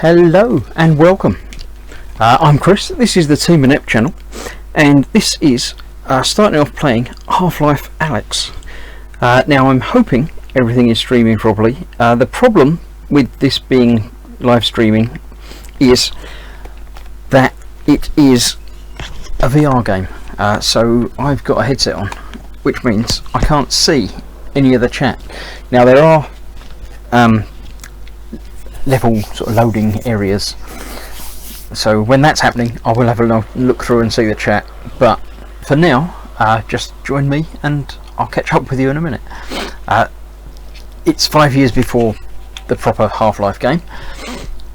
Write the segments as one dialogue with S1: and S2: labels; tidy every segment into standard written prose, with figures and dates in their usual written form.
S1: Hello and welcome. I'm Chris, this is the Team Inept channel, and this is starting off playing Half-Life Alyx. Now I'm hoping everything is streaming properly. The problem with this being live streaming is that it is a VR game, so I've got a headset on, which means I can't see any of the chat. Now there are level sort of loading areas, so when that's happening I will have a look through and see the chat, but for now just join me and I'll catch up with you in a minute. It's 5 years before the proper Half-Life game.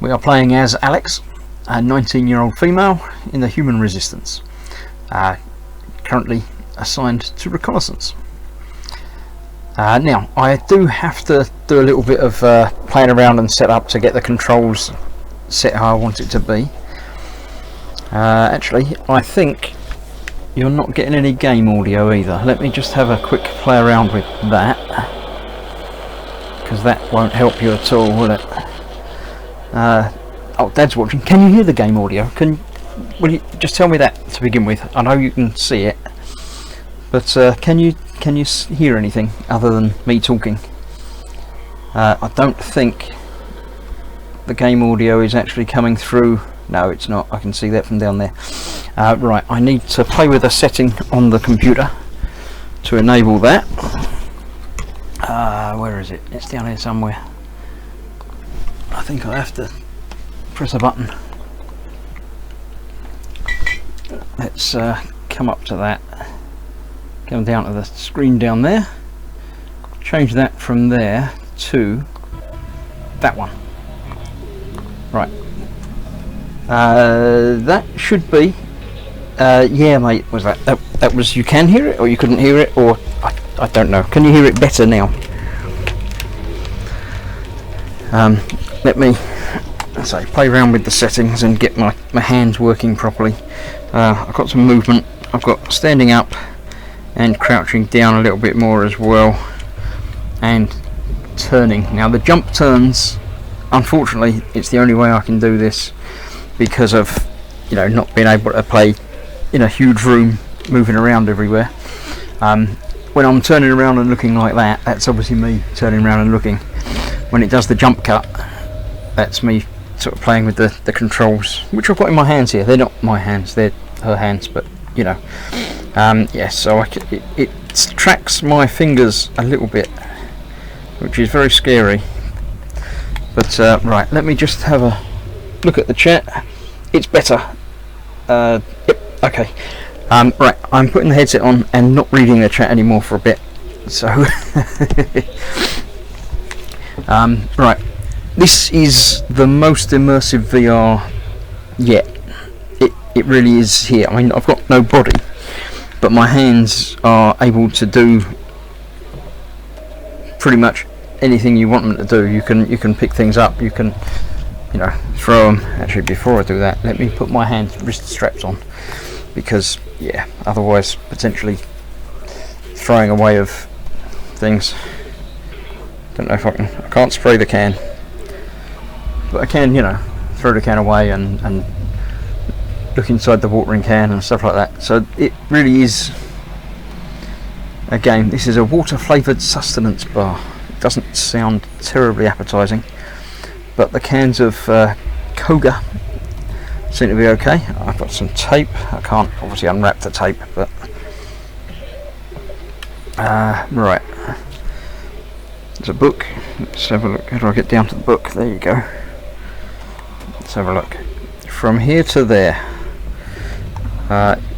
S1: We are playing as Alyx, a 19-year-old female in the human resistance, currently assigned to reconnaissance. Now I do have to do a little bit of playing around and set up to get the controls set how I want it to be. Actually, I think you're not getting any game audio either. Let me just have a quick play around with that, because that won't help you at all, will it? Oh, Dad's watching. Can you hear the game audio? Will you just tell me that to begin with? I know you can see it, but can you hear anything other than me talking? I don't think the game audio is actually coming through. No, it's not. I can see that from down there. Right, I need to play with a setting on the computer to enable that. Where is it? It's down here somewhere. I think I have to press a button. Let's come up to that. Come down to the screen down there. Change that from there to that one. Right. That should be. Yeah, mate. Was that was? You can hear it, or you couldn't hear it, or I don't know. Can you hear it better now? Let me play around with the settings and get my hands working properly. I've got some movement. I've got standing up and crouching down a little bit more as well, and turning. Now the jump turns, unfortunately it's the only way I can do this because of not being able to play in a huge room moving around everywhere. When I'm turning around and looking like that, that's obviously me turning around and looking. When it does the jump cut, that's me sort of playing with the controls, which I've got in my hands here. They're not my hands, they're her hands, but yeah, so it tracks my fingers a little bit, which is very scary. But right, let me just have a look at the chat. It's better. Yep, okay. Right, I'm putting the headset on and not reading the chat anymore for a bit. So, right, this is the most immersive VR yet. It really is here. I mean, I've got no body, but my hands are able to do pretty much anything you want them to do. You can pick things up. You can throw them. Actually, before I do that, let me put my wrist straps on, because yeah, otherwise potentially throwing away of things. Don't know if I can't spray the can, but I can throw the can away and look inside the watering can and stuff like that. So it really is a game. This is a water flavoured sustenance bar. It doesn't sound terribly appetizing, but the cans of Koga seem to be okay. I've got some tape. I can't obviously unwrap the tape, but right, there's a book. Let's have a look. How do I get down to the book? There you go. Let's have a look. From here to there,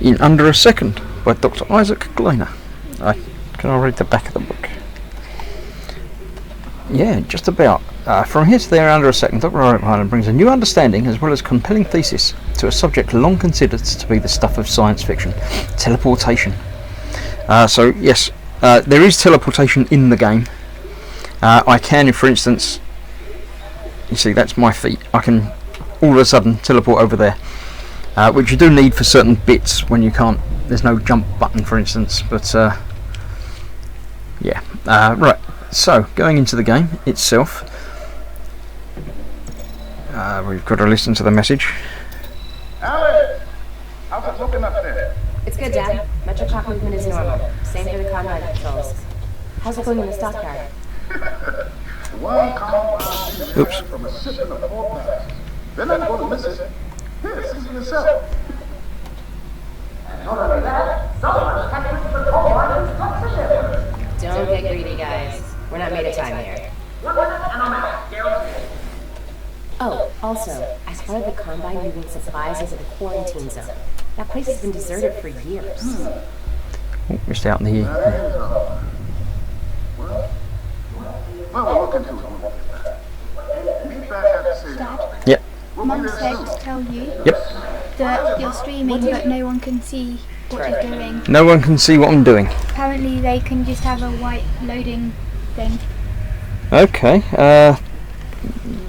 S1: in under a second, by Dr. Isaac Gleiner. Can I read the back of the book? Yeah, just about. From here to there, under a second, Dr. Isaac Gleiner brings a new understanding as well as compelling thesis to a subject long considered to be the stuff of science fiction: teleportation. So yes, there is teleportation in the game. I can, for instance, you see that's my feet. I can all of a sudden teleport over there, which you do need for certain bits when you can't. There's no jump button, for instance. But yeah, right. So going into the game itself, We've got to listen to the message.
S2: Alyx! How's it looking up there?
S3: It's good, Dad. Metro clock movement is normal. Same for the combine controls. How's it going in the stockyard?
S2: One combine
S1: Oops.
S2: from a shipment of 4 packs. They're not going to miss it. Here, see for yourself. And not only that, someone's packing the combine and stocks it there.
S3: Don't get greedy, guys. We're not made of time here.
S2: And I'm out. Guaranteed.
S3: Oh, also, I spotted the combine moving supplies into the quarantine zone. That place has been deserted for years.
S1: Oh, missed out in the...
S2: Well, we'll look into it. Meet back at the same house.
S1: Yep.
S4: Mum said to tell you
S1: Yep.
S4: that you're streaming but no one can see what you're doing.
S1: No one can see what I'm doing.
S4: Apparently they can just have a white loading thing.
S1: Okay.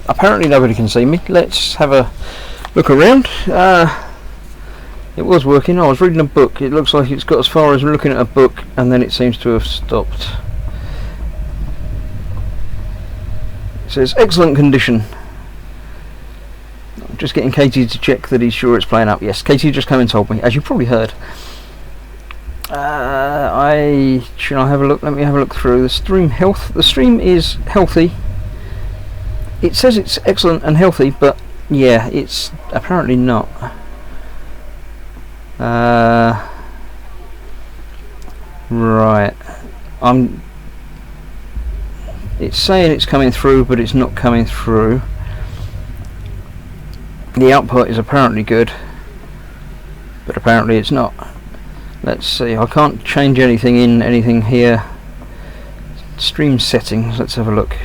S1: Apparently nobody can see me. Let's have a look around. It was working. I was reading a book. It looks like it's got as far as looking at a book and then it seems to have stopped. It says excellent condition. I'm just getting Katie to check that he's sure it's playing up. Yes, Katie just came and told me, as you probably heard. Should I have a look? Let me have a look through the stream health. The stream is healthy. It says it's excellent and healthy, but yeah, it's apparently not. Right. It's saying it's coming through, but it's not coming through. The output is apparently good, but apparently it's not. Let's see, I can't change anything here. Stream settings, let's have a look.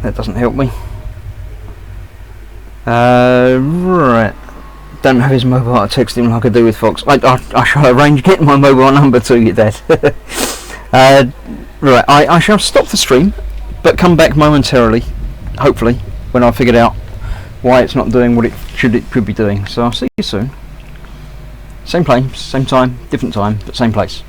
S1: That doesn't help me. Right. Don't have his mobile, I text him like I do with Fox. I shall arrange getting my mobile number to you, Dad. Right, I shall stop the stream, but come back momentarily, hopefully, when I've figured out why it's not doing what it should be doing. So I'll see you soon. Same place, same time, different time, but same place.